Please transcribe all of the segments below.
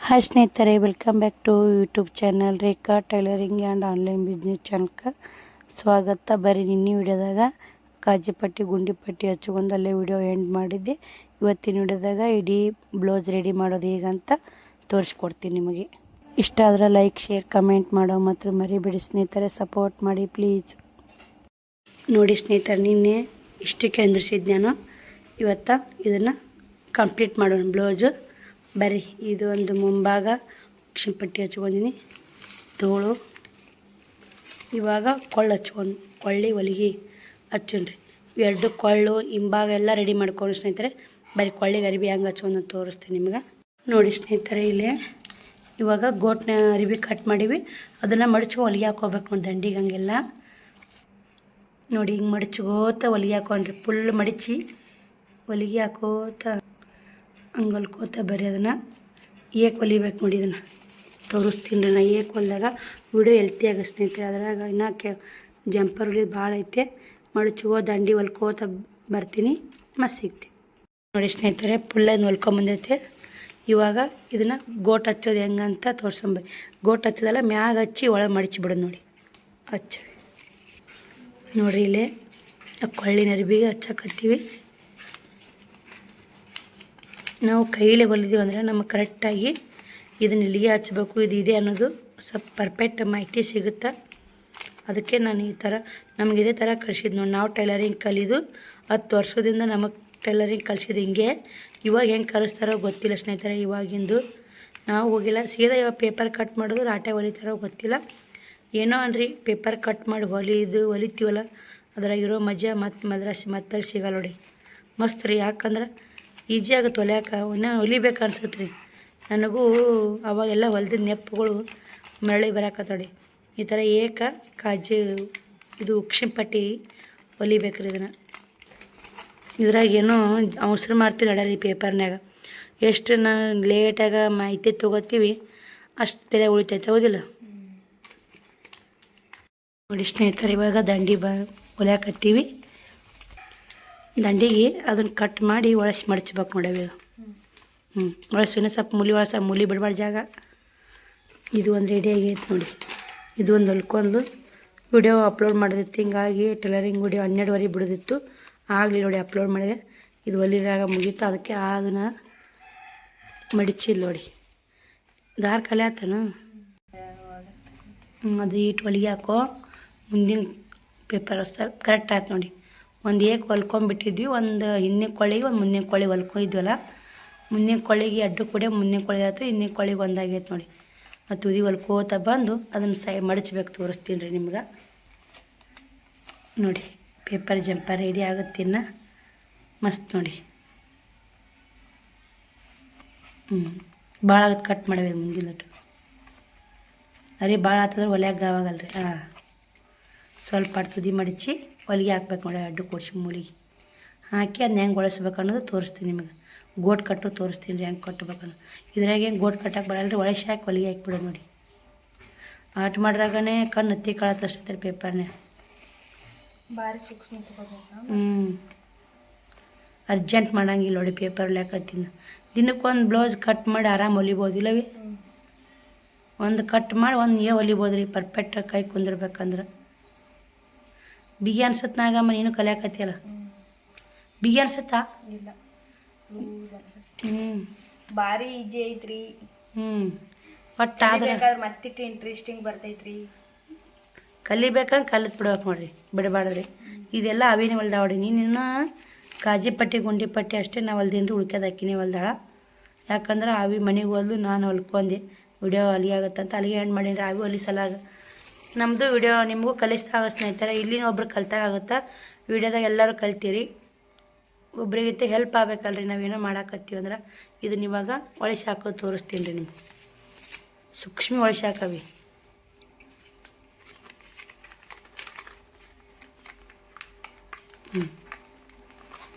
Hi ಸ್ನೇಹಿತರೆ, welcome back to YouTube channel Rekha tailoring and online business ಚಾನಲ್ಗೆ ಸ್ವಾಗತ. ಬರೀ ನಿನ್ನೆ ವಿಡಿಯೋದಾಗ ಕಾಜಿಪಟ್ಟಿ ಗುಂಡಿಪಟ್ಟಿ ಹಚ್ಕೊಂಡು ಅಲ್ಲೇ ವಿಡಿಯೋ ಎಂಡ್ ಮಾಡಿದ್ದೆ. ಇವತ್ತಿನ ವಿಡಿಯೋದಾಗ ಇಡೀ ಬ್ಲೌಸ್ ರೆಡಿ ಮಾಡೋದು ಹೇಗಂತ ತೋರಿಸ್ಕೊಡ್ತೀನಿ ನಿಮಗೆ. ಇಷ್ಟ ಆದರೆ ಲೈಕ್, ಶೇರ್, ಕಮೆಂಟ್ ಮಾಡೋ ಮಾತ್ರ ಮರಿಬೇಡಿ ಸ್ನೇಹಿತರೆ. ಸಪೋರ್ಟ್ ಮಾಡಿ ಪ್ಲೀಸ್. ನೋಡಿ ಸ್ನೇಹಿತರೆ, ನಿನ್ನೆ ಇಷ್ಟಕ್ಕೆ ಅಂದಿಸಿದ್ದು ನಾನು. ಇವತ್ತು ಇದನ್ನು ಕಂಪ್ಲೀಟ್ ಮಾಡೋಣ ಬ್ಲೌಸು. ಬರ್ರಿ, ಇದು ಒಂದು ಮುಂಭಾಗ ಪಟ್ಟಿ ಹಚ್ಕೊಂಡಿನಿ, ತೋಳು. ಇವಾಗ ಕೊಳ್ಳು ಕೊಳ್ಳಿ ಹೊಲಿಗೆ ಹಚ್ಚೋಣ್ರಿ. ಇವೆರಡು ಕೊಳ್ಳು ಹಿಂಭಾಗ ಎಲ್ಲ ರೆಡಿ ಮಾಡ್ಕೊಂಡು ಸ್ನೇಹಿತರೆ. ಬರೀ ಕೊಳ್ಳಿಗೆ ಅರಿಬಿ ಹೆಂಗೆ ಹಚ್ಕೊಂಡು ತೋರಿಸ್ತೀನಿ ನಿಮ್ಗೆ. ನೋಡಿ ಸ್ನೇಹಿತರೆ, ಇಲ್ಲೇ ಇವಾಗ ಗೋಟ್ನ ಅರಿಬಿ ಕಟ್ ಮಾಡೀವಿ. ಅದನ್ನು ಮಡಚ್ಕೊಂಡು ಹೊಲಿಗೆ ಹಾಕೋಬೇಕು ನೋಡಿ, ದಂಡಿಗೆ ಹಂಗೆಲ್ಲ ನೋಡಿ. ಹಿಂಗೆ ಮಡಚ್ಕೋತ ಹೊಲಿಗೆ ಹಾಕೊಂಡ್ರಿ. ಫುಲ್ ಮಡಚಿ ಹೊಲಿಗೆ ಹಾಕೋತ ಹಂಗೆ ಹೊಲ್ಕೋತ ಬರೀ ಅದನ್ನು ಏಕ್ ಹೊಲಿಬೇಕು ನೋಡಿ. ಇದನ್ನು ತೋರಿಸ್ತೀನಿ ರೀ. ನಾ ಏಕ್ ಹೊಲಿದಾಗ ವಿಡಿಯೋ ಹೆಲ್ತಿಯಾಗ ಸ್ನೇಹಿತರೆ. ಅದ್ರಾಗ ಇನ್ನೂ ಜಂಪರ್ ಹೊಲಿದು ಭಾಳ ಐತೆ. ಮಡಚ್ಕೋ ದಂಡಿ ಹೊಲ್ಕೋತ ಬರ್ತೀನಿ, ಮತ್ತು ಸಿಗ್ತೀನಿ. ನೋಡಿ ಸ್ನೇಹಿತರೆ, ಫುಲ್ಲನ್ನು ಹೊಲ್ಕೊಂಬಂದೈತೆ. ಇವಾಗ ಇದನ್ನು ಗೋಟ್ ಹಚ್ಚೋದು ಹೆಂಗಂತ ತೋರ್ಸಂಬರಿ. ಗೋಟ್ ಹಚ್ಚೋದಲ್ಲ, ಮ್ಯಾಗ ಹಚ್ಚಿ ಒಳಗೆ ಮಡಚಿಬಿಡೋದು ನೋಡಿ. ಹಚ್ಚಿ ನೋಡಿರಿ, ಇಲ್ಲೇ ಕೊಳ್ಳಿನ ಅರಿಬಿಗೆ ಹಚ್ಚಕತ್ತೀವಿ. ನಾವು ಕೈಲೇ ಹೊಲಿದೀವಿ ಅಂದರೆ ನಮಗೆ ಕರೆಕ್ಟಾಗಿ ಇದನ್ನ ಇಲ್ಲಿಗೆ ಹಚ್ಚಬೇಕು, ಇದು ಇದೆ ಅನ್ನೋದು ಸ್ವಲ್ಪ ಪರ್ಫೆಕ್ಟ್ ಮಾಹಿತಿ ಸಿಗುತ್ತೆ. ಅದಕ್ಕೆ ನಾನು ಈ ಥರ ನಮ್ಗೆ ಇದೇ ಥರ ಕಲಿಸಿದ್ದು ನೋಡಿ. ನಾವು ಟೈಲರಿಂಗ್ ಕಲಿದು 10 ವರ್ಷದಿಂದ ನಮಗೆ ಟೈಲರಿಂಗ್ ಕಲಿಸಿದ್ದು ಹಿಂಗೆ. ಇವಾಗ ಹೆಂಗೆ ಕಲಿಸ್ತಾರೋ ಗೊತ್ತಿಲ್ಲ ಸ್ನೇಹಿತರೆ. ಇವಾಗಿಂದು ನಾವು ಹೋಗಿಲ್ಲ, ಸೀದಾ ಇವಾಗ ಪೇಪರ್ ಕಟ್ ಮಾಡೋದು, ರಾಟೆ ಹೊಲಿತಾರೋ ಗೊತ್ತಿಲ್ಲ. ಏನೋ ಅನ್ರಿ, ಪೇಪರ್ ಕಟ್ ಮಾಡಿ ಹೊಲಿತೀವಲ್ಲ, ಅದ್ರಾಗಿರೋ ಮಜಾ ಮತ್ತೆ ಸಿಗಲ್ಲ ನೋಡಿ. ಮಸ್ತ್ ರೀ. ಯಾಕಂದ್ರೆ ಈಜಿ ಆಗುತ್ತೆ ಹೊಲಿಯಾಕೆ. ಹೊಲಿಬೇಕು ಅನ್ಸುತ್ತೆ ರೀ ನನಗೂ. ಅವಾಗೆಲ್ಲ ಹೊಲ್ದಿದ್ದ ನೆಪ್ಪುಗಳು ಮರಳಿ ಬರಾಕತ್ತಡಿ. ಈ ಥರ ಕಾಜಿ ಇದು ಉಕ್ಷಿಪಟ್ಟಿ ಹೊಲಿಬೇಕ್ರಿ. ಇದನ್ನು ಇದ್ರಾಗ ಏನೋ ಅವಸರ ಮಾಡ್ತೀವಿ ನಡೀರಿ ಪೇಪರ್ನಾಗ. ಎಷ್ಟು ನಾನು ಲೇಟಾಗ ಮಾಹಿತಿ ತೊಗೋತೀವಿ ಅಷ್ಟು ತಲೆ ಉಳಿತೈತೆ, ಹೌದಿಲ್ಲ? ನೋಡಿ ಸ್ನೇಹಿತರೆ, ಇವಾಗ ದಂಡಿ ಹೊಲಿಯಾಕತ್ತೀವಿ. ದಂಡಿಗೆ ಅದನ್ನು ಕಟ್ ಮಾಡಿ ಒಳಸಿ ಮಡಚ್ಬೇಕು ನೋಡವಿ. ಒಳಸಿನ ಸ್ವಲ್ಪ ಮುಲಿ ಬಿಡಬಾರ್ದು ಜಾಗ. ಇದು ಒಂದು ರೆಡಿ ಆಗೈತೆ ನೋಡಿ. ಇದು ಒಂದು ಹೊಲ್ಕೊಂಡು ವಿಡಿಯೋ ಅಪ್ಲೋಡ್ ಮಾಡೋದಿತ್ತು. ಹಿಂಗಾಗಿ ಟೈಲರಿಂಗ್ ವಿಡಿಯೋ 12ವರೆಗೆ ಬಿಡೋದಿತ್ತು. ಆಗಲಿ ನೋಡಿ, ಅಪ್ಲೋಡ್ ಮಾಡಿದೆ. ಇದು ಹೊಲಿರಾಗ ಮುಗೀತು. ಅದಕ್ಕೆ ಅದನ್ನು ಮಡಿಚಿಲ್ಲ ನೋಡಿ. ದಾರ ಕಲೆ ಆತನು. ಅದು ಇಟ್ಟು ಹೊಲಿಗೆ ಹಾಕೋ ಮುಂದಿನ ಪೇಪರ್ ಹೊಸ್ತಾರೆ ಕರೆಕ್ಟ್ ಆಯ್ತು ನೋಡಿ. ಒಂದು ಏಕ್ ಹೊಲ್ಕೊಂಬಿಟ್ಟಿದ್ವಿ. ಒಂದು ಹಿಂದಿನ ಕೊಳ್ಳಿಗೆ ಒಂದು ಮುಂದಿನ ಕೊಳ್ಳಿ ಹೊಲ್ಕೊಂಡಿದ್ವಲ್ಲ. ಮುಂದಿನ ಕೊಳ್ಳಿಗೆ ಅಡ್ಡು ಕೂಡ ಮುಂದಿನ ಕೊಳ್ಳಿ ಆಯ್ತು, ಹಿಂದಿನ ಕೊಳ್ಳಿಗೆ ಒಂದಾಗೈತೆ ನೋಡಿ. ಮತ್ತು ಉದಿ ಹೊಲ್ಕೋತ ಬಂದು ಅದನ್ನು ಮಡಚ್ಬೇಕು. ತೋರಿಸ್ತೀನಿ ರೀ ನಿಮ್ಗೆ. ನೋಡಿ, ಪೇಪರ್ ಜಂಪರ್ ರೆಡಿ ಆಗುತ್ತಿನ್ನ ಮಸ್ತ್ ನೋಡಿ. ಭಾಳ ಆಗುತ್ತೆ ಕಟ್ ಮಾಡಬೇಕು ಮುಂದಿನ ಅರಿ. ಭಾಳ ಆಗ್ತದ್ರೆ ಹೊಲ್ಯಾಗ ಗಾವಾಗಲ್ರಿ. ಸ್ವಲ್ಪ ತುದಿ ಮಡಚಿ ಹೊಲಿಗೆ ಹಾಕ್ಬೇಕು ನೋಡಿ. ಅಡ್ಡು ಕೊಡ್ಸಿ ಮೂಲಿಗೆ ಹಾಕಿ ಅದನ್ನ ಹೆಂಗೆ ಒಳಸ್ಬೇಕು ಅನ್ನೋದು ತೋರಿಸ್ತೀನಿ ನಿಮಗೆ. ಗೋಟ್ ಕಟ್ಟು ತೋರಿಸ್ತೀನಿ ರೀ, ಹೆಂಗೆ ಕಟ್ಟಬೇಕು ಅನ್ನೋದು. ಇದ್ರಾಗ ಹೆಂಗೆ ಗೋಟ್ ಕಟ್ಟಕ್ಕೆ ಬರಲ್ರಿ. ಒಳಸಿ ಹಾಕಿ ಹೊಲಿಗೆ ಹಾಕಿಬಿಡೋದು ನೋಡಿ. ಆಟ ಮಾಡ್ರಾಗನೇ ಕಣ್ಣು ಹತ್ತಿ ಕಳತ್ತಷ್ಟೈತೆ ಪೇಪರ್ನೇ. ಭಾರಿ ಸೂಕ್ಷ್ಮ. ಅರ್ಜೆಂಟ್ ಮಾಡಂಗಿಲ್ಲ ನೋಡಿ. ಪೇಪರ್ ಹೊಲಿಯಾಕತ್ತಿನ ದಿನಕ್ಕೊಂದು ಬ್ಲೌಸ್ ಕಟ್ ಮಾಡಿ ಆರಾಮ್ ಹೊಲಿಬೋದಿಲ್ಲವೇ. ಒಂದು ಕಟ್ ಮಾಡಿ ಒಂದು ಹೊಲಿಬೋದು ರೀ ಪರ್ಫೆಕ್ಟಾಗಿ ಕೈ ಕುಂದಿರ್ಬೇಕಂದ್ರೆ. ಬಿಗಿ ಅನ್ಸತ್ತೆ ನಾಗಮ್ಮ, ನೀನು ಕಲಿಯಾಕತ್ತಿಯಲ್ಲ. ಬಿಗಿ ಅನ್ಸತ್ತಾ? ಇಲ್ಲ, ಭಾರಿ ಈಜಿ ಐತ್ರಿ. ಒಟ್ಟು ಆದ್ರೆ ಮತ್ತಿಟ್ಟು ಇಂಟ್ರೆಸ್ಟಿಂಗ್ ಬರ್ತೈತ್ರಿ. ಕಲಿಬೇಕಂಗೆ ಕಲಿತು ಬಿಡ್ಬೇಕು ನೋಡ್ರಿ, ಬಿಡಬಾರ್ದ್ರಿ. ಇದೆಲ್ಲ ಅವಿನೇ ಹೊಲ್ದಾವಡಿ. ನೀನು ಕಾಜಿಪಟ್ಟಿ ಗುಂಡಿಪಟ್ಟಿ ಅಷ್ಟೇ ನಾವು ಹೊಲ್ದೀನಿ ರೀ. ಉಳ್ಕ್ಯದ ಅಕ್ಕಿನೇ ಹೊಲ್ದಾಳ. ಯಾಕಂದ್ರೆ ಅವಿ ಮನೆಗೆ ಹೊಲ್ದು ನಾನು ಹೊಲ್ಕೊಂಡೆ. ವಿಡಿಯೋ ಅಲ್ಲಿಗೆ ಆಗುತ್ತಂತ ಅಲ್ಲಿಗೆ ಎಂಡ್ ಮಾಡೀನಿ ರೀ. ಅವಿ ಹೊಲಿಸಲಾಗ ನಮ್ಮದು ವಿಡಿಯೋ ನಿಮಗೂ ಕಲಿಸ್ದಾಗ ಸ್ನೇಹಿತರೆ. ಇಲ್ಲಿನ ಒಬ್ರು ಕಲ್ತಾಗುತ್ತೆ. ವಿಡಿಯೋದಾಗ ಎಲ್ಲರೂ ಕಲ್ತೀರಿ. ಒಬ್ರಿಗಿಂತ ಹೆಲ್ಪ್ ಆಗ್ಬೇಕಲ್ರಿ ನಾವೇನೋ ಮಾಡಾಕತ್ತೀವಿ ಅಂದ್ರೆ. ಇದನ್ನ ಇವಾಗ ಒಳಸಿ ಹಾಕೋದು ತೋರಿಸ್ತೀನಿ ರೀ ನಿಮ್ಗೆ. ಸೂಕ್ಷ್ಮ ಒಳಸಿ ಹಾಕವಿ.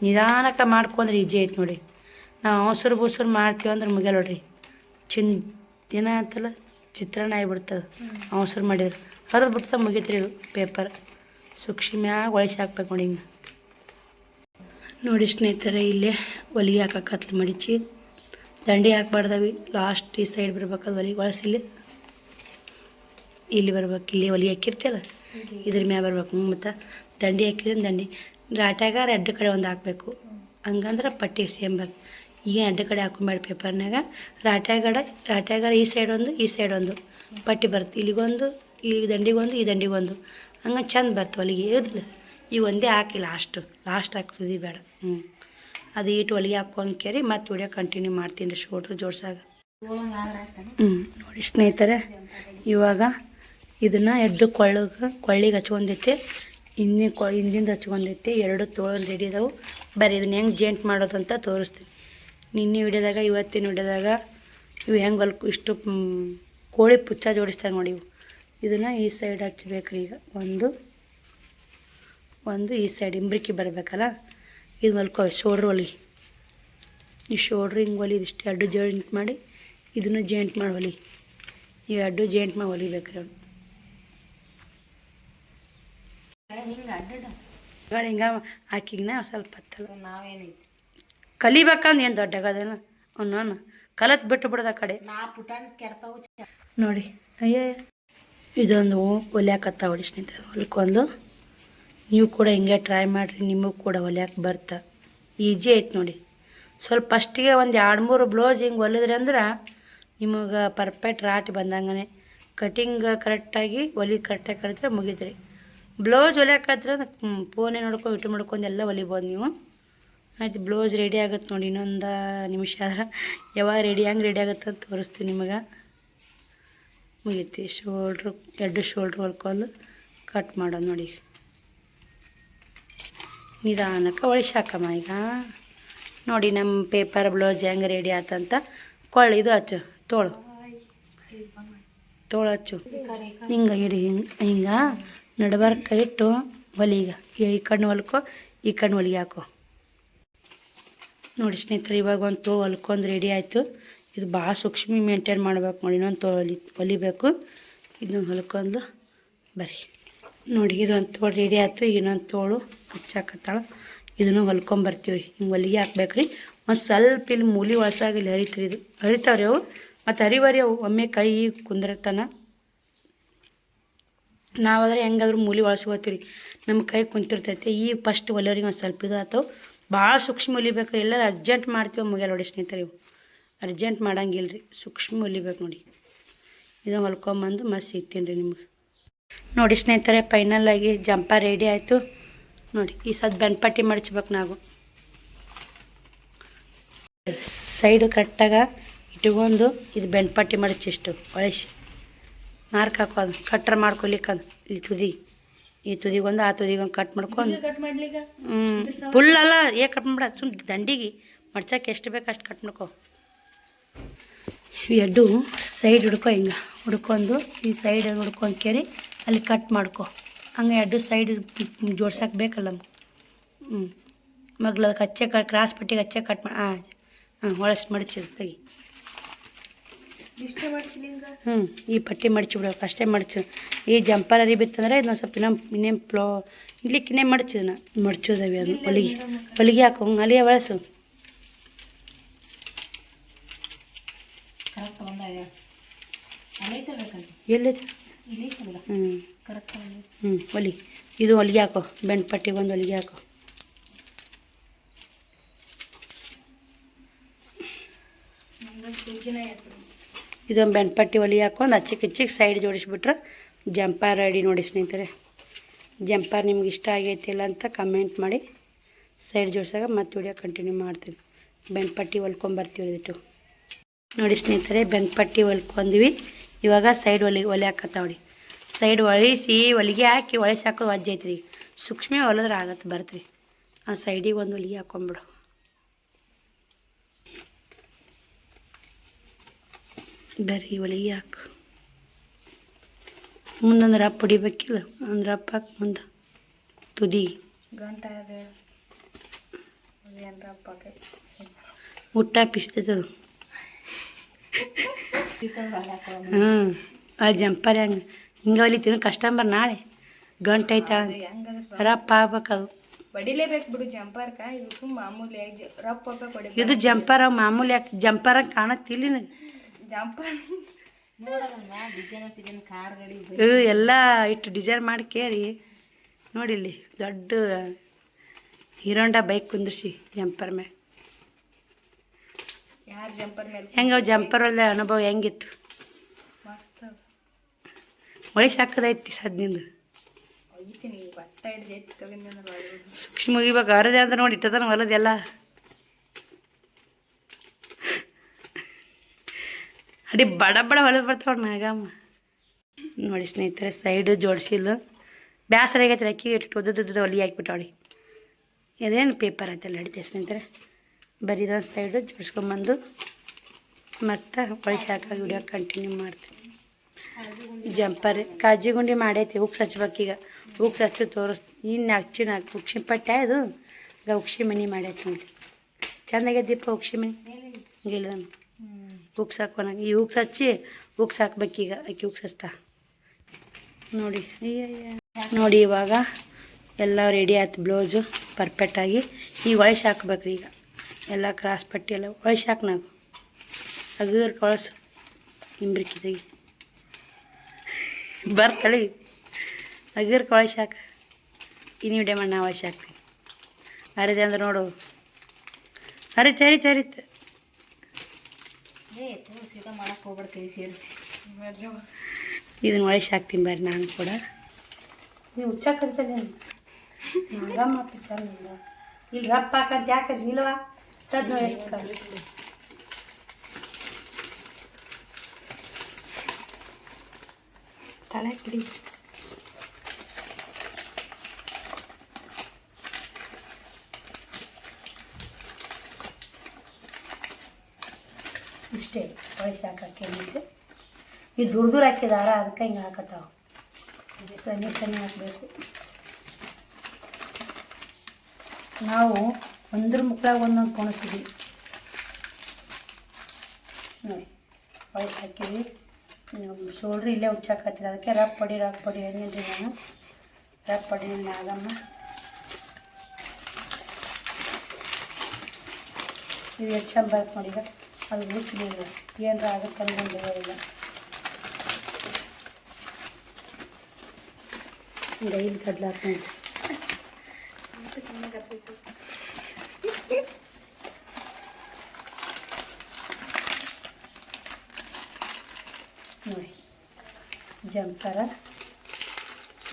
ನಿಧಾನಕ್ಕೆ ಮಾಡ್ಕೊಂಡ್ರೆ ಈಜಿ ಐತೆ ನೋಡಿ. ನಾವು ಅವಸರು ಮಾಡ್ತೀವಿ ಅಂದ್ರೆ ಮುಗಿಯಲ್ಲ ನೋಡ್ರಿ. ದಿನ ಅಂತಲ್ಲ ಚಿತ್ರಾನ್ನ ಆಗಿಬಿಡ್ತದೆ ಅವಸರು ಮಾಡಿದ್ರೆ. ಹರಿದು ಬಿಡ್ತಾ ಮುಗಿತ್ರಿ ಪೇಪರ್. ಸೂಕ್ಷ್ಮ್ಯಾಗ ಒಳಸಿ ಹಾಕ್ಬೇಕು ನೋಡಿ. ಹಿಂಗೆ ನೋಡಿ ಸ್ನೇಹಿತರೆ, ಇಲ್ಲೇ ಹೊಲಿಗೆ ಹಾಕಕ್ಕೆ ಮಡಿಚಿ ದಂಡಿ ಹಾಕ್ಬಾರ್ದವಿ ಲಾಸ್ಟ್ ಈ ಸೈಡ್ ಬರ್ಬೇಕು ಅದು ಒಲಿ ಒಳಸಿಲ್ಲಿ ಇಲ್ಲಿ ಬರ್ಬೇಕು ಇಲ್ಲಿ ಒಲಿ ಹಾಕಿರ್ತಲ್ಲ ಇದ್ರ ಮ್ಯಾಗ ಬರ್ಬೇಕು ಮತ್ತು ದಂಡಿ ಹಾಕಿದ್ರೆ ದಂಡಿ ರಾಟ್ಯಾಗ ಎರಡು ಕಡೆ ಒಂದು ಹಾಕಬೇಕು ಹಂಗಂದ್ರೆ ಪಟ್ಟಿ ಸೇಮ್ ಬರ್ತದೆ ಈಗ ಎರಡು ಕಡೆ ಹಾಕೊಂಬೇಡ ಪೇಪರ್ನಾಗ ರಾಟ್ಯಾಗಾರ ಈ ಸೈಡ್ ಒಂದು ಪಟ್ಟಿ ಬರುತ್ತೆ ಇಲ್ಲಿಗೊಂದು ಈ ದಂಡಿಗೊಂದು ಈ ದಂಡಿಗೊಂದು ಹಂಗೆ ಚಂದ ಬರ್ತವೆ ಅಲ್ಲಿಗೆ ಇರೋದಿಲ್ಲ ಈಗ ಒಂದೇ ಹಾಕಿ ಲಾಸ್ಟ್ ಹಾಕಿ ಬೇಡ ಅದು ಇಟ್ಟು ಹೊಲಿಗೆ ಹಾಕ್ಕೊಂಡು ಕೇರಿ ಮತ್ತೆ ವಿಡಿಯೋ ಕಂಟಿನ್ಯೂ ಮಾಡ್ತೀನಿ ರೀ ಶೋಲ್ಡ್ರ್ ಜೋಡ್ಸಾಗ ನೋಡಿ ಸ್ನೇಹಿತರೆ ಇವಾಗ ಇದನ್ನು ಎರಡು ಕೊಳ್ಳಿಗೆ ಹಚ್ಕೊಂಡೈತೆ ಹಿಂದಿಂದ ಹಚ್ಕೊಂಡೈತೆ ಎರಡು ತೋಳು ರೆಡಿ ಅದಾವೆ ಬರೀ ಇದನ್ನ ಹೆಂಗೆ ಜೇಂಟ್ ಮಾಡೋದಂತ ತೋರಿಸ್ತೀನಿ ನಿನ್ನೆ ವಿಡಿಯೋದಾಗ ಇವತ್ತಿನ ವಿಡಿಯೋದಾಗ ಇವು ಹೆಂಗೆ ಇಷ್ಟು ಕೋಳಿ ಪುಚ್ಚ ಜೋಡಿಸ್ತಾರೆ ನೋಡಿ ಇವು ಇದನ್ನು ಈ ಸೈಡ್ ಹಚ್ಬೇಕು ಈಗ ಒಂದು ಈ ಸೈಡ್ ಇಂಬ್ರಿಕಿ ಬರಬೇಕಲ್ಲ ಇದು ಹೊಲ್ಕೋ ಶೋಲ್ಡ್ರ್ ಹೊಲಿ ಈ ಶೋಲ್ಡ್ರ್ ಹಿಂಗೆ ಹೊಲಿ ಇದಿಷ್ಟು ಎರಡು ಜಾಯಿಂಟ್ ಮಾಡಿ ಇದನ್ನು ಜಾಯಿಂಟ್ ಮಾಡಿ ಹೊಲಿ ಈ ಎರಡು ಜಾಯಿಂಟ್ ಮಾಡಿ ಹೊಲಿಬೇಕ್ರಿ ಅವ್ನು ಹಿಂಗೆ ಹಾಕಿಗ್ನ ಸ್ವಲ್ಪ ಹತ್ತಲ್ಲ ನಾವೇನೈತಿ ಕಲಿಬೇಕಂದು ಏನು ದೊಡ್ಡಗದೇನ ಅವನು ಕಲತ್ ಬಿಟ್ಟು ಬಿಡೋದು ಆ ಕಡೆ ನೋಡಿ ಅಯ್ಯ ಇದೊಂದು ಹೊಲಿಯಾಕತ್ತ ಹೊಡಿ ಸ್ನೇಹಿತರೆ ಹೊಲ್ಕೊಂಡು ನೀವು ಕೂಡ ಹಿಂಗೆ ಟ್ರೈ ಮಾಡಿರಿ ನಿಮಗೂ ಕೂಡ ಹೊಲಿಯಾಕೆ ಬರ್ತಾ ಈಜಿ ಐತೆ ನೋಡಿ ಸ್ವಲ್ಪ ಫಸ್ಟಿಗೆ ಒಂದು 2-3 ಬ್ಲೌಸ್ ಹಿಂಗೆ ಹೊಲಿದ್ರಿ ಅಂದ್ರೆ ನಿಮಗೆ ಪರ್ಫೆಕ್ಟ್ ರಾಟಿ ಬಂದಂಗೆ ಕಟಿಂಗ್ ಕರೆಕ್ಟಾಗಿ ಕರೆಕ್ಟಾಗಿ ಕಲಿತ್ರೆ ಮುಗಿದ್ರಿ ಬ್ಲೌಸ್ ಹೊಲಿಯಾಕತ್ರ ಫೋನೇ ನೋಡ್ಕೊಂಡು ಇಟ್ಟು ಮಾಡ್ಕೊಂಡು ಎಲ್ಲ ಹೊಲಿಬೋದು ನೀವು ಆಯ್ತು ಬ್ಲೌಸ್ ರೆಡಿ ಆಗುತ್ತೆ ನೋಡಿ ಇನ್ನೊಂದು ನಿಮಿಷ ಆದ್ರೆ ಯಾವಾಗ ರೆಡಿ ಆಗುತ್ತೆ ಅಂತ ತೋರಿಸ್ತೀನಿ ನಿಮಗೆ ಮುಗೀತಿ ಎರಡು ಶೋಲ್ಡ್ರ್ ಹೊಲ್ಕೊಂಡು ಕಟ್ ಮಾಡೋದು ನೋಡಿ ನಿಧಾನಕ್ಕೆ ಒಳಿಸಾಕಮ್ಮ ಈಗ ನೋಡಿ ನಮ್ಮ ಪೇಪರ್ ಬ್ಲೌಸ್ ಹೆಂಗೆ ರೆಡಿ ಆತಂತ ಇದು ಹಚ್ಚು ತೋಳು ಹಚ್ಚು ಹಿಂಗೆ ಇಡಿ ಹಿಂಗೆ ನಡ್ಬಾರ್ಕ ಇಟ್ಟು ಹೊಲಿಗ ಈ ಕಣ್ಣು ಹೊಲ್ಕೊ ಈ ಕಣ್ಣು ಹೊಲಿಗೆ ಹಾಕೋ ನೋಡಿ ಸ್ನೇಹಿತರೆ ಇವಾಗ ಒಂದು ತೋಳು ಹೊಲ್ಕೊಂಡು ರೆಡಿ ಆಯಿತು ಇದು ಭಾಳ ಸೂಕ್ಷ್ಮ ಮೇಂಟೈನ್ ಮಾಡ್ಬೇಕು ನೋಡಿ ಇನ್ನೊಂದು ತೋಳು ಹೊಲಿಬೇಕು ಇದನ್ನು ಹೊಲ್ಕೊಂಡು ಬರ್ರಿ ನೋಡಿ ಇದೊಂದು ತೋಳು ರೆಡಿ ಆಯಿತು ಇನ್ನೊಂದು ತೋಳು ಹಚ್ಚಾಕತ್ತಾಳೆ ಇದನ್ನು ಹೊಲ್ಕೊಂಬರ್ತೀವಿ ಹಿಂಗೆ ಹೊಲಿಗೆ ಹಾಕ್ಬೇಕ್ರಿ ಒಂದು ಸ್ವಲ್ಪ ಇಲ್ಲಿ ಮೂಲಿ ಒಳಸಾಗಿ ಇಲ್ಲಿ ಹರಿತಾವ್ರಿ ಅವು ಮತ್ತು ಹರಿವರಿ ಅವು ಒಮ್ಮೆ ಕೈ ಕುಂದಿರ್ತಾನ ನಾವಾದ್ರೆ ಹೆಂಗಾದ್ರೂ ಮೂಲಿ ಒಳಸ್ಕೋತೀವಿ ನಮ್ಮ ಕೈ ಕುಂತಿರ್ತೈತೆ ಈಗ ಫಸ್ಟ್ ಹೊಲಿಯೋರಿಗೆ ಒಂದು ಸ್ವಲ್ಪ ಇದು ಆತವು ಭಾಳ ಸೂಕ್ಷ್ಮ ಹೊಲಿಬೇಕು ರೀ ಎಲ್ಲರೂ ಅರ್ಜೆಂಟ್ ಮಾಡ್ತೀವಿ ಮುಗಿಯಲ್ಲ ನೋಡಿ ಸ್ನೇಹಿತರೆ ಇವು ಅರ್ಜೆಂಟ್ ಮಾಡಂಗಿಲ್ಲ ರೀ ಸೂಕ್ಷ್ಮ ಹೊಲಿಬೇಕು ನೋಡಿ ಇದನ್ನು ಹೊಲ್ಕೊಂಬಂದು ಮತ್ತೆ ಸಿಗ್ತೀನಿ ರೀ ನಿಮ್ಗೆ ನೋಡಿ ಸ್ನೇಹಿತರೆ ಫೈನಲ್ಲಾಗಿ ಜಂಪರ್ ರೆಡಿ ಆಯಿತು ನೋಡಿ ಈ ಸದ್ ಬೆನ್ಪಟ್ಟಿ ಮಡಚ್ಬೇಕು ನಾವು ಸೈಡು ಕರೆಕ್ಟಾಗ ಇಟ್ಕೊಂಡು ಇದು ಬೆನ್ಪಟ್ಟಿ ಮಡಚಿಷ್ಟು ಒಳಸಿ ಮಾರ್ಕ್ ಹಾಕೋದು ಕಟ್ರ ಮಾಡ್ಕೊಲಿಕ್ಕದು ಇಲ್ಲಿ ಈ ತುದಿಗೊಂದು ಆ ತುದಿಗೊಂದು ಕಟ್ ಮಾಡ್ಕೊಂಡು ಫುಲ್ ಅಲ್ಲ ಕಟ್ ಮಾಡ್ಬಿಡ ಸುಮ್ ದಂಡಿಗೆ ಮಡ್ಚಕ್ಕೆ ಎಷ್ಟು ಬೇಕು ಅಷ್ಟು ಕಟ್ ಮಾಡ್ಕೊ ಎರಡು ಸೈಡ್ ಹಿಂಗೆ ಹುಡ್ಕೊಂಡು ಈ ಸೈಡ್ ಹುಡ್ಕೊಂಡು ಕೇರಿ ಅಲ್ಲಿ ಕಟ್ ಮಾಡ್ಕೊ ಹಂಗೆ ಎರಡು ಸೈಡ್ ಜೋಡ್ಸಕ್ಕೆ ಬೇಕಲ್ಲ ಮಗ್ಲು ಅದಕ್ಕೆ ಹಚ್ಚೆ ಕ್ರಾಸ್ ಪಟ್ಟಿಗೆ ಹಚ್ಚೆ ಕಟ್ ಮಾಡಿ ಒಳಸ್ ಮಡಚಿದ್ ತೆಗಿ ಈ ಪಟ್ಟಿ ಮಡಚಿ ಬಿಡ್ಬೇಕು ಅಷ್ಟೇ ಮಡಚು ಈ ಜಂಪರ್ ಅರಿಬಿತ್ತಂದ್ರೆ ಇದೊಂದು ಸ್ವಲ್ಪ ಇನ್ನೇನು ಇಲ್ಲಿಕ್ಕಿನ್ನೇ ಮಡಚಿದನ ಮಡ್ಚೋದವಿ ಅದು ಹೊಲಿಗೆ ಹಾಕೋ ಅಲ್ಲಿಯ ಬಳಸು ಎಲ್ಲೈತೆ ಹೊಲಿ ಇದು ಹೊಲಿಗೆ ಹಾಕೋ ಬೆಂಡ್ ಪಟ್ಟಿಗೆ ಒಂದು ಹೊಲಿಗೆ ಹಾಕೋ ಇದೊಂದು ಬೆಂಡ್ಪಟ್ಟಿ ಹೊಲಿಗೆ ಹಾಕೊಂಡು ಹಚ್ಚಿಗೆ ಸೈಡ್ ಜೋಡಿಸ್ಬಿಟ್ರೆ ಜಂಪರ್ ರೆಡಿ ನೋಡಿ ಸ್ನೇಹಿತರೆ ಜಂಪರ್ ನಿಮ್ಗೆ ಇಷ್ಟ ಆಗೈತಿಲ್ಲ ಅಂತ ಕಮೆಂಟ್ ಮಾಡಿ ಸೈಡ್ ಜೋಡಿಸಾಗ ಮತ್ತೆ ವಿಡಿಯೋ ಕಂಟಿನ್ಯೂ ಮಾಡ್ತೀವಿ ಬೆಂಡ್ಪಟ್ಟಿ ಹೊಲ್ಕೊಂಬರ್ತೀವಿ ಇಟ್ಟು ನೋಡಿ ಸ್ನೇಹಿತರೆ ಬೆಂಡ್ಪಟ್ಟಿ ಹೊಲ್ಕೊಂಡ್ವಿ ಇವಾಗ ಸೈಡ್ ಹೊಲಿ ಹಾಕತ್ತಾವಡಿ ಸೈಡ್ ಒಳಿಸಿ ಹೊಲಿಗೆ ಹಾಕಿ ಒಳಸಿ ಹಾಕೋದು ವಜ್ಜೆ ಐತ್ರಿ ಸೂಕ್ಷ್ಮ ಹೊಲಿದ್ರೆ ಆಗತ್ತೆ ಬರ್ತ್ರಿ ಆ ಸೈಡಿಗೆ ಒಂದು ಹೊಲಿಗೆ ಹಾಕೊಂಬಿಡು ಬರ್ರಿ ಹೊಲಿಗೆ ಹಾಕು ಮುಂದೊಂದು ರಪ್ಪ ಹೊಡಿಬೇಕಿಲ್ಲ ಒಂದು ರಪ್ಪ ಹಾಕಿ ಮುಂದೆ ತುದಿ ಊಟ ಪಿಸ್ತೈತದು ಆ ಜಂಪರ್ ಹೆಂಗೆ ಹೊಲಿತೀನಿ ಕಸ್ಟಮರ್ ನಾಳೆ ಗಂಟೆ ಐತಾಳ ರಪ್ಪ ಆಗ್ಬೇಕದು ಬಡಿಲೇಬೇಕು ಬಿಡು ಜಂಪರ್ಕ ಇದು ಸುಮ್ಮ ಮಾಮೂಲಿ ರಫ್ ಹಾಕ ಕೊಡಿ ಇದು ಜಂಪರ್ ಮಾಮೂಲಿ ಯಾಕೆ ಜಂಪರ್ ಕಾಣತ್ತಿಲ್ಲ ನಿನಗೆ ಜಂಪರ್ ಎಲ್ಲ ಇಟ್ಟು ಡಿಸೈನ್ ಮಾಡಿ ಕೇರಿ ನೋಡಿಲ್ಲಿ ದೊಡ್ಡ ಹೀರೋಂಡ ಬೈಕ್ ಕುಂದಿರ್ಸಿ ಜಂಪರ್ ಮ್ಯಾಗ ಯಾರು ಜಂಪರ್ ಮೇಲೆ ಹೆಂಗೆ ಅವು ಜಂಪರ್ ಒಳ್ಳೆ ಅನುಭವ ಹೆಂಗಿತ್ತು ಮಸ್ತ್ ಒಳ್ಳೆ ಸಾಕದೈತಿ ಸದ್ನಿಂದು ಒಯ್ತೀನಿ ಬಟ್ಟ ಹಿಡ್ದು ಎತ್ತಿ ತಗೊಂಡು ಸೂಕ್ಷ್ಮ ಇವಾಗ ಅರದೆ ಅಂದ್ರೆ ನೋಡಿ ಇಟ್ಟದನ ಹೊಲದೆಲ್ಲ ಅಡಿ ಬಡ ಬಡ ಹೊಲದ ಬರ್ತಾವ ನಾಗಮ್ಮ ನೋಡಿ ಸ್ನೇಹಿತರೆ ಸೈಡು ಜೋಡಿಸಿಲ್ಲ ಬ್ಯಾಸರ ಆಗೈತೆ ಅಕ್ಕಿ ಇಟ್ಟು ಒದ್ದದ್ದು ಹೊಲಿ ಹಾಕ್ಬಿಟ್ಟವಳಿ ಇದೇನು ಪೇಪರ್ ಆಯ್ತಲ್ಲ ಹಿಡಿತೆ ಸ್ನೇಹಿತರೆ ಬರೀದೊಂದು ಸೈಡು ಜೋಡಿಸ್ಕೊಂಬಂದು ಮತ್ತು ಒಳಗೆ ಹಾಕಿ ವಿಡಿಯೋ ಕಂಟಿನ್ಯೂ ಮಾಡ್ತೀನಿ ಜಂಪರ್ ಕಾಜಿ ಗುಂಡಿ ಮಾಡೈತಿ ಉಕ್ಸ್ ಹಚ್ಬೇಕೀಗ ಉಕ್ಸ್ ಹಚ್ಚಿ ಇನ್ನು ಹಚ್ಚಿನ ಉಕ್ಷಿ ಪಟ್ಟೆ ಇದು ಈಗ ಉಕ್ಷಿ ಮನೆ ಮಾಡೈತಿ ನೋಡಿ ಚಂದಾಗೈತೆ ದೀಪ ಉಕ್ಷಿ ಮನೆ ಗಿಲ್ದ ಉಕ್ಸ್ ಹಾಕೋಣ ಈ ಉಕ್ಸ್ ಹಚ್ಚಿ ಉಕ್ಸ್ ಹಾಕ್ಬೇಕೀಗ ಆಕಿ ಉಕ್ಸ್ ಹಚ್ತಾ ನೋಡಿ ನೋಡಿ ಇವಾಗ ಎಲ್ಲ ರೆಡಿ ಆಯ್ತು ಬ್ಲೌಸು ಪರ್ಫೆಕ್ಟಾಗಿ ಈಗ ಒಳಗೆ ಹಾಕ್ಬೇಕ್ರಿ ಈಗ ಎಲ್ಲ ಕ್ರಾಸ್ ಪಟ್ಟಿ ಎಲ್ಲ ಒಳಗೆ ಹಾಕಿ ನಾವು ಅಗರ್ ಕಳಸು ಹಿಂಬ್ರಿಕಿ ತೆಗಿ ಬರ್ತಳಿ ಅಗರ್ ಕಳಸಿ ಹಾಕ ಇನ್ನು ವಿಡಿಯೋ ಮಾಡಿ ನಾವು ಒಳಗೆ ಹಾಕ್ತೀವಿ ಹರಿದೆ ಅಂದ್ರೆ ನೋಡು ಹರಿತು ಮಾಡಕ್ಕೆ ಹೋಗ್ಬಿಡ್ತೀವಿ ಸೇರಿಸಿ ಇದನ್ನ ಒಳಗೆ ಹಾಕ್ತೀನಿ ಬರ್ರಿ ನಾನು ಕೂಡ ನೀವು ಹುಚ್ಚಾಕಂತಲ್ಲ ಮಾತು ಚಂದ ಇಲ್ಲಿ ರಪ್ಪ ಹಾಕಂತ ಯಾಕಂತ ನಿಲ್ವಾ ಸದ್ ನೋಡಿ ಎಷ್ಟು ಕಮ್ಮಿ ತಲೆ ಕಿಡಿ ಇಷ್ಟೇ ಒಳಗೆ ಹಾಕಕ್ಕೆ ಇದು ದೂರ ಹಾಕಿದಾರ ಅದಕ್ಕೆ ಹಿಂಗೆ ಹಾಕತ್ತಾವ ಸನ್ನೆ ಹಾಕಬೇಕು ನಾವು ಒಂದ್ರ ಮುಕ್ಳಾಗ ಒಂದೊಂದು ಕೊಣಿಸ್ತೀವಿ ನೋಡಿ ಒಳಗೆ ಹಾಕಿವಿ ಶೋಲ್ಡ್ರ್ ಇಲ್ಲೇ ಹುಚ್ಚಾಕತ್ತಿಲ್ಲ ಅದಕ್ಕೆ ರಫ್ ಪಡಿ ಅಂದಿದ್ರಿ ನಾನು ರಫ್ ಪಡಿ ಆಗಮ್ಮ ಇದು ಎಷ್ಟು ಚಂದ ಬರುತ್ತೆ ನೋಡಿ ಈಗ ಅದು ಹುಚ್ಚಲಿಲ್ಲ ಏನರ ಆಗುತ್ತೆ ಅಂದ್ಕೊಂಡಿರೋದಿಲ್ಲ ಡೈಲಿ ಕಡ್ಲಾಕೊಂಡು ನೋಡಿ ಜಂಪರ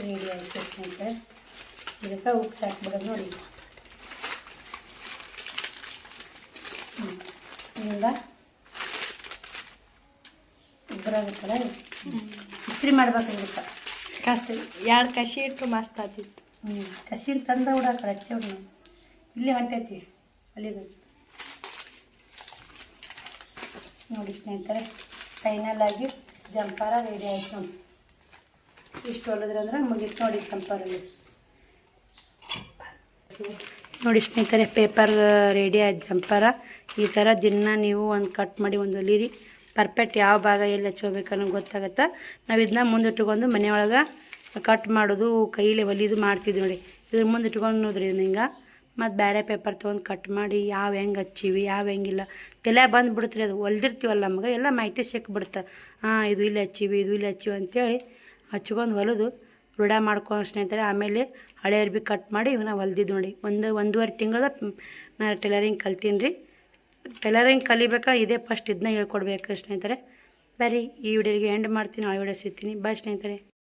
ರೆಡಿ ಆಯಿತು ಸ್ನೇಹಿತರೆ ಇದಕ್ಕೆ ಉಕ್ಸ್ ಹಾಕ್ಬಿಡೋದು ನೋಡಿ ಇಲ್ಲಿಂದ ಇಬ್ಬರಾಗುತ್ತಲ್ಲ ಇಸ್ತ್ರಿ ಮಾಡ್ಬೇಕು ಇದಕ್ಕೆ ಕಷ್ಟ ಎರಡು ಕಸಿ ಇಟ್ಟರು ಮಸ್ತ್ ಆತಿತ್ತು ಕಸಿನ ತಂದ ಹುಡಾಕ ಹಚ್ಚೋಡು ನಾವು ಇಲ್ಲಿ ಹೊಂಟೈತಿ ಅಲ್ಲಿಗೆ ನೋಡಿ ಸ್ನೇಹಿತರೆ ಫೈನಲ್ ಆಗಿ ಜಂಪಾರ ರೆಡಿ ಆಯ್ತು ನೋಡಿ ಇಷ್ಟು ಹೊಲಿದ್ರೆ ಅಂದ್ರೆ ಮುಗೀತು ನೋಡಿ ಜಂಪಾರಲ್ಲಿ ನೋಡಿ ಸ್ನೇಹಿತರೆ ಪೇಪರ್ ರೆಡಿ ಆಯ್ತು ಜಂಪಾರ ಈ ಥರ ದಿನ ನೀವು ಒಂದು ಕಟ್ ಮಾಡಿ ಒಂದು ಹೊಲೀರಿ ಪರ್ಫೆಕ್ಟ್ ಯಾವ ಭಾಗ ಎಲ್ಲಿ ಹಚ್ಕೋಬೇಕು ಅನ್ನೋದು ಗೊತ್ತಾಗತ್ತೆ ನಾವು ಇದನ್ನ ಮುಂದಿಟ್ಕೊಂಡು ಮನೆಯೊಳಗೆ ಕಟ್ ಮಾಡೋದು ಕೈಲಿ ಹೊಲಿದು ಮಾಡ್ತಿದ್ವಿ ನೋಡಿ ಇದ್ರ ಮುಂದೆ ಇಟ್ಕೊಂಡ್ರಿ ಹಿಂಗೆ ಮತ್ತು ಬೇರೆ ಪೇಪರ್ ತೊಗೊಂಡು ಕಟ್ ಮಾಡಿ ಯಾವ ಹೆಂಗೆ ಹಚ್ಚಿವಿ ಯಾವ ಹೆಂಗಿಲ್ಲ ತಲೆ ಬಂದುಬಿಡ್ತೀರಿ ಅದು ಹೊಲ್ದಿರ್ತೀವಲ್ಲ ನಮ್ಗೆ ಎಲ್ಲ ಮಾಹಿತಿ ಸಿಕ್ಬಿಡುತ್ತೆ ಇದು ಇಲ್ಲಿ ಹಚ್ಚಿವಿ ಇದು ಇಲ್ಲಿ ಹಚ್ಚಿವಿ ಅಂತೇಳಿ ಹಚ್ಕೊಂಡು ಹೊಲಿದು ರೂಢ ಮಾಡ್ಕೊಂಡು ಸ್ನೇಹಿತರೆ ಆಮೇಲೆ ಹಳೆ ಅರ್ಬಿ ಕಟ್ ಮಾಡಿ ಇವನ್ನ ಹೊಲ್ದಿದ್ದು ನೋಡಿ ಒಂದೂವರೆ ತಿಂಗಳದ ನಾನು ಟೈಲರಿಂಗ್ ಕಲ್ತೀನಿ ರೀ ಟೈಲರಿಂಗ್ ಕಲಿಬೇಕಾ ಇದೇ ಫಸ್ಟ್ ಇದನ್ನ ಹೇಳ್ಕೊಡ್ಬೇಕು ಸ್ನೇಹಿತರೆ ಬರೀ ಈ ವಿಡಿಯೋಗೆ ಎಂಡ್ ಮಾಡ್ತೀನಿ ಆ ವಿಡಿಯೋ ಸಿಗ್ತೀನಿ ಬಾಯ್ ಸ್ನೇಹಿತರೆ.